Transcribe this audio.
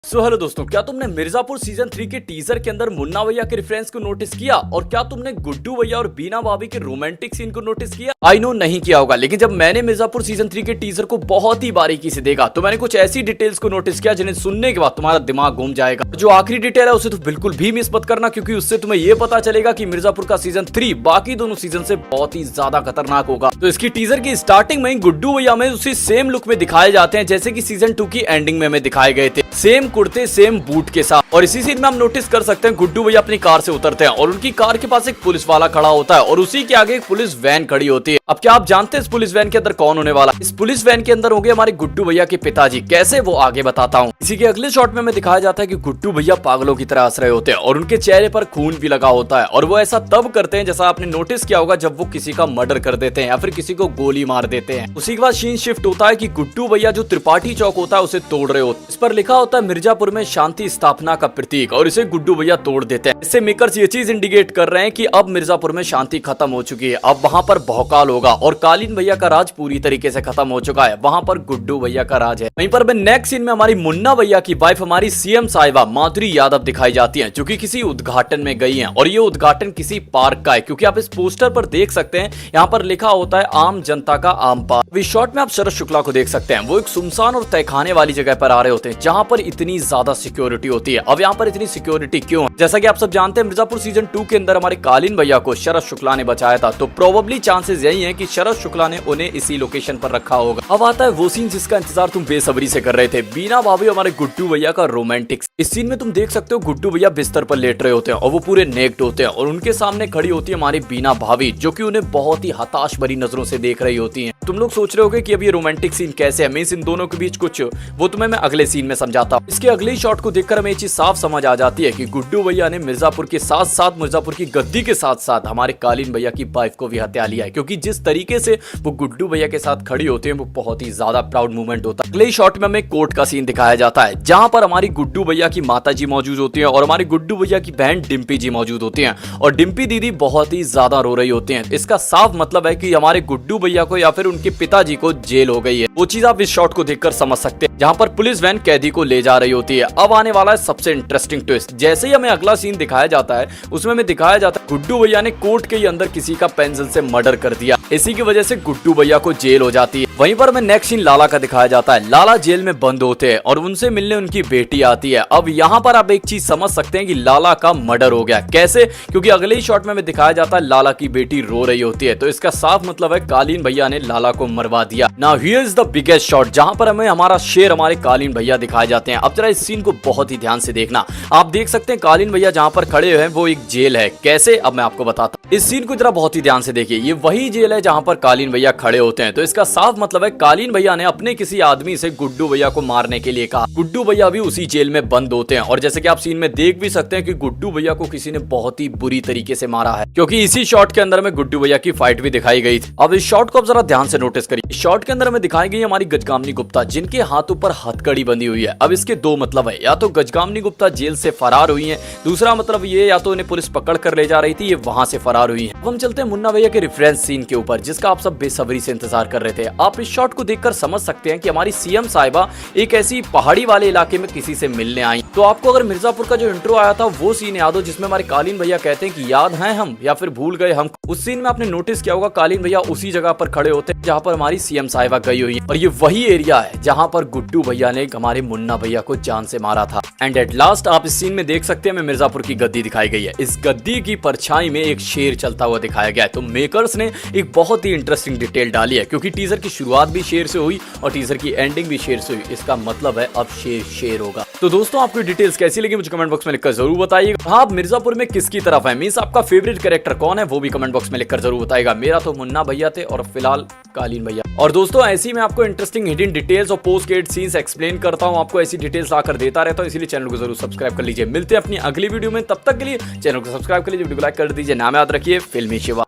Hello दोस्तों, क्या तुमने मिर्जापुर सीजन 3 के टीजर के अंदर मुन्ना भैया के रेफरेंस को नोटिस किया? और क्या तुमने गुड्डू भैया और बीना भाभी के रोमांटिक सीन को नोटिस किया? आई नो नहीं किया होगा, लेकिन जब मैंने मिर्जापुर सीजन 3 के टीजर को बहुत ही बारीकी से देखा तो मैंने कुछ ऐसी डिटेल्स को नोटिस किया जिन्हें सुनने के बाद तुम्हारा दिमाग घूम जाएगा। जो आखिरी डिटेल है उसे तो बिल्कुल भी मिस मत करना, क्योंकि उससे तुम्हें यह पता चलेगा कि मिर्जापुर का सीजन 3 बाकी दोनों सीजन से बहुत ही ज्यादा खतरनाक होगा। तो इसकी टीजर की स्टार्टिंग में गुड्डू भैया में उसी सेम लुक में दिखाए जाते हैं जैसे कि सीजन 2 की एंडिंग में हमें दिखाए गए थे, सेम कुर्ते सेम बूट के साथ। और इसी सीन में हम नोटिस कर सकते हैं गुड्डू भैया अपनी कार से उतरते हैं और उनकी कार के पास एक पुलिस वाला खड़ा होता है और उसी के आगे एक पुलिस वैन खड़ी होती है। अब क्या आप जानते हैं इस पुलिस वैन के अंदर कौन होने वाला? इस पुलिस वैन के अंदर होंगे हमारे गुड्डू भैया के पिताजी। कैसे, वो आगे बताता हूँ। इसी के अगले शॉट में हमें दिखाया जाता है कि गुड्डू भैया पागलों की तरह हंस रहे होते हैं और उनके चेहरे पर खून भी लगा होता है। और वो ऐसा तब करते हैं जैसा आपने नोटिस किया होगा जब वो किसी का मर्डर कर देते हैं या फिर किसी को गोली मार देते हैं। उसी के बाद सीन शिफ्ट होता है कि गुड्डू भैया जो त्रिपाठी चौक होता है उसे तोड़ रहे होते हैं। इस पर लिखा होता है मिर्जापुर में शांति स्थापना का प्रतीक, और इसे गुड्डू भैया तोड़ देते हैं। इससे मेकर्स ये चीज इंडिकेट कर रहे हैं कि अब मिर्जापुर में शांति खत्म हो चुकी है, अब वहां पर भौकाल होगा और कालीन भैया का राज पूरी तरीके से खत्म हो चुका है। वहां पर गुड्डू भैया का राज है। वहीं पर नेक्स्ट सीन में हमारी मुन्ना भैया की वाइफ हमारी सीएम साहिबा माधुरी यादव दिखाई जाती है, जो कि किसी उद्घाटन में गई हैं। और ये उद्घाटन किसी पार्क का है, क्योंकि आप इस पोस्टर पर देख सकते हैं यहाँ पर लिखा होता है आम जनता का आम पार्क। इस शॉट में आप शरद शुक्ला को देख सकते हैं, वो एक सुनसान और तहखाने वाली जगह पर आ रहे होते हैं जहां पर इतनी ज्यादा सिक्योरिटी होती है। अब यहाँ पर इतनी सिक्योरिटी क्यों है? जैसा कि आप सब जानते हैं मिर्जापुर सीजन 2 के अंदर हमारे कालीन भैया को शरद शुक्ला ने बचाया था, तो प्रोबेबली चांसेस यही है कि शरद शुक्ला ने उन्हें इसी लोकेशन पर रखा होगा। अब आता है वो सीन जिसका इंतजार तुम बेसब्री से कर रहे थे, बीना भाभी हमारे गुड्डू भैया का रोमांटिक। इस सीन में तुम देख सकते हो गुड्डू भैया बिस्तर पर लेट रहे होते हैं और वो पूरे नेक्ड होते हैं और उनके सामने खड़ी होती है हमारी बीना भाभी, जो कि उन्हें बहुत ही हताश भरी नजरों से देख रही होती हैं। तुम लोग सोच रहे होगे कि अब ये रोमांटिक सीन कैसे है, मींस इन दोनों के बीच कुछ, वो तुम्हें मैं अगले सीन में समझाता हूँ। इसके अगले शॉट को देखकर हमें ये चीज साफ समझ आ जाती है कि गुड्डू भैया ने मिर्जापुर के साथ साथ मिर्जापुर की गद्दी के साथ साथ हमारे कालीन भैया की वाइफ को भी हत्या लिया है, क्योंकि जिस तरीके से वो गुड्डू भैया के साथ खड़ी होते हैं वो बहुत ही ज्यादा प्राउड मूवमेंट होता है। अगले शॉट में हमें कोर्ट का सीन दिखाया जाता है जहां पर हमारी गुड्डू भैया की माता जी मौजूद होती है और हमारी गुड्डू भैया की बहन डिम्पी जी मौजूद होती हैं और डिम्पी दीदी बहुत ही ज्यादा रो रही होती हैं। इसका साफ मतलब है कि हमारे गुड्डू भैया को या फिर उनके पिताजी को जेल हो गई है। वो चीज आप इस शॉट को देखकर समझ सकते हैं जहां पर पुलिस वैन कैदी को ले जा रही होती है। अब आने वाला है सबसे इंटरेस्टिंग ट्विस्ट। जैसे ही हमें अगला सीन दिखाया जाता है उसमें हमें दिखाया जाता है गुड्डू भैया ने कोर्ट के अंदर किसी का पेंसिल से मर्डर कर दिया। इसी की वजह से गुड्डू भैया को जेल हो जाती है। वहीं पर हमें नेक्स्ट सीन लाला का दिखाया जाता है। लाला जेल में बंद होते हैं और उनसे मिलने उनकी बेटी आती है। अब यहाँ पर आप एक चीज समझ सकते हैं कि लाला का मर्डर हो गया। कैसे? क्योंकि अगले ही शॉट में हमें दिखाया जाता है लाला की बेटी रो रही होती है, तो इसका साफ मतलब है कालीन भैया ने लाला को मरवा दिया। Now here is the biggest shot जहां पर हमें हमारा शेर हमारे कालीन भैया दिखाए जाते हैं। अब जरा इस सीन को बहुत ही ध्यान से देखना। आप देख सकते हैं कालीन भैया जहां पर खड़े हैं वो एक जेल है। कैसे? अब मैं आपको बताता हूं। इस सीन को जरा बहुत ही ध्यान से देखिए। ये वही जेल है जहां पर कालीन भैया खड़े होते हैं, तो इसका साफ मतलब है कालीन भैया ने अपने किसी आदमी से गुड्डू भैया को मारने के लिए कहा। गुड्डू भैया भी उसी जेल में बंद होते हैं और जैसे कि आप सीन में देख भी सकते हैं कि गुड्डू भैया को किसी ने बहुत ही बुरी तरीके से मारा है, क्योंकि इसी शॉट के अंदर में गुड्डू भैया की फाइट भी दिखाई गई थी। अब इस शॉट को आप जरा ध्यान से नोटिस करिए। इस शॉट के अंदर हमें दिखाई गई हमारी गजगामिनी गुप्ता, जिनके हाथों पर हथकड़ी बंधी हुई है। अब इसके दो मतलब है, या तो गजगामिनी गुप्ता जेल से फरार हुई है, दूसरा मतलब ये या तो उन्हें पुलिस पकड़ कर ले जा रही थी, ये वहां से फरार हुई है। अब हम चलते हैं मुन्ना भैया के रेफरेंस सीन के ऊपर, जिसका आप सब बेसब्री से इंतजार कर रहे थे। आप इस शॉट को देखकर समझ सकते हैं कि हमारी सीएम साहिबा एक ऐसी पहाड़ी वाले इलाके में किसी से मिलने आई। तो आपको अगर मिर्जापुर का जो इंट्रो आया था वो सीन याद हो जिसमें हमारे कालीन भैया कहते हैं कि याद है हम या फिर भूल गए हम, उस सीन में आपने नोटिस किया होगा कालीन भैया उसी जगह पर खड़े होते हैं जहां पर हमारी सीएम साहिबा गई हुई है। और ये वही एरिया है जहां पर गुड्डू भैया ने हमारे मुन्ना भैया को जान से मारा था। एंड एट लास्ट आप इस सीन में देख सकते हैं हमें मिर्जापुर की गद्दी दिखाई गई है। इस गद्दी की परछाई में एक शेर चलता हुआ दिखाया गया है। तो मेकर्स ने एक बहुत ही इंटरेस्टिंग डिटेल डाली है, क्योंकि टीजर की शुरुआत भी शेर से हुई और टीजर की एंडिंग भी शेर से हुई। इसका मतलब है अब शेर शेर होगा। तो दोस्तों आपको डिटेल्स कैसी लगी मुझे कमेंट बॉक्स में लिखकर जरूर बताइएगा। आप मिर्जापुर में किसकी तरफ है, मींस आपका फेवरेट कैरेक्टर कौन है, वो भी कमेंट बॉक्स में लिखकर जरूर बताइएगा। मेरा तो मुन्ना भैया थे और फिलहाल कालीन भैया। और दोस्तों ऐसी मैं आपको इंटरेस्टिंग हिडन डिटेल्स और पोस्ट क्रेडिट सीन्स एक्सप्लेन करता हूं, आपको ऐसी डिटेल्स लाकर देता रहता हूं, इसलिए चैनल को जरूर सब्सक्राइब कर लीजिए। मिलते हैं अपनी अगली वीडियो में, तब तक के लिए चैनल को सब्सक्राइब कर लीजिए, वीडियो को लाइक कर दीजिए। नाम याद रखिए फिल्मी शिवा।